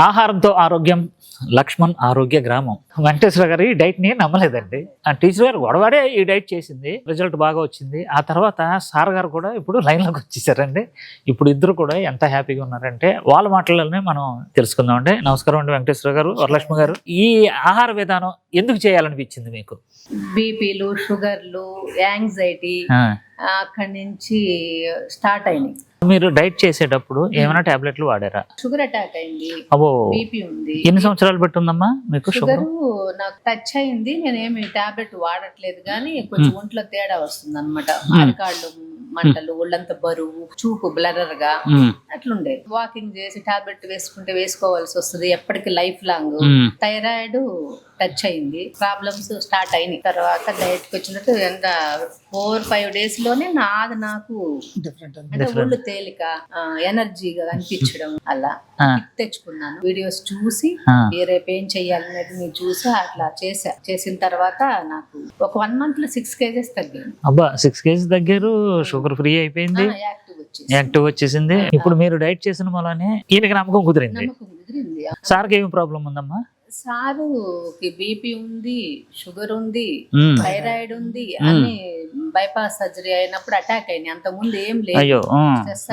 ఆహారంతో ఆరోగ్యం, లక్ష్మణ్ ఆరోగ్య గ్రామం. వెంకటేశ్వర గారు ఈ డైట్ ని నమ్మలేదండి. ఆ టీచర్ గారు గొడవాడే ఈ డైట్ చేసింది, రిజల్ట్ బాగా వచ్చింది. ఆ తర్వాత సార్ గారు కూడా ఇప్పుడు లైన్ లోకి వచ్చేసారండి. ఇప్పుడు ఇద్దరు కూడా ఎంత హ్యాపీగా ఉన్నారంటే వాళ్ళ మాటలనే మనం తెలుసుకుందాం అండి. నమస్కారం అండి వెంకటేశ్వర గారు, వరలక్ష్మి గారు. ఈ ఆహార విధానం ఎందుకు చేయాలనిపించింది మీకు? బీపీలు, షుగర్లు, యాంగ్జైటీ అక్కడి నుంచి స్టార్ట్ అయినాయి. మీరు డైట్ చేసేటప్పుడు ఏమైనా టాబ్లెట్లు వాడారా? షుగర్ అటాక్ అయింది, అబ్బో, బీపీ ఉంది. ఎన్ని సంవత్సరాలు పెట్టుందమ్మా మీకు షుగర్? నాకు టచ్ అయింది, నేనేమి టాబ్లెట్ వాడట్లేదు, కానీ కొంచెం ఒంట్లో తేడా వస్తుంది అనమాట. అరికాళ్ళు మంటలు, ఒళ్ళంతా బరువు, చూపు బ్లరర్ గా అట్లుండే. వాకింగ్ చేసి టాబ్లెట్ వేసుకోవాల్సి వస్తుంది ఎప్పటికి, లైఫ్ లాంగ్. థైరాయిడ్ టచ్ అయింది, ప్రాబ్లమ్స్ స్టార్ట్ అయినాయి. తర్వాత డైట్ కి వచ్చినట్టు ఎంత 4-5 days లోనే నాకు అంటే ఒళ్ళు తేలిక, ఎనర్జీగా అనిపించడం, అలా తెచ్చుకున్నాను. వీడియోస్ చూసి రేపు ఏం చెయ్యాలనేది నేను చూసి అట్లా చేసిన తర్వాత నాకు ఒక 1 month లో 6 kgs తగ్గాను. అబ్బా, 6 kgs తగ్గారు, షుగర్ ఫ్రీ అయిపోయింది, యాక్టివ్ వచ్చేసింది. ఇప్పుడు మీరు డైట్ చేసిన వల్లనే ఈయనకి నమ్మకం కుదిరింది. సార్కి ఏమి ప్రాబ్లం ఉందమ్మా? సారుకి బీపీ ఉంది, షుగర్ ఉంది, థైరాయిడ్ ఉంది, అన్ని బైపాస్ సర్జరీ అయినప్పుడు అటాక్ అయినాయి. అంత ముందు ఏం లేదు, స్ట్రెస్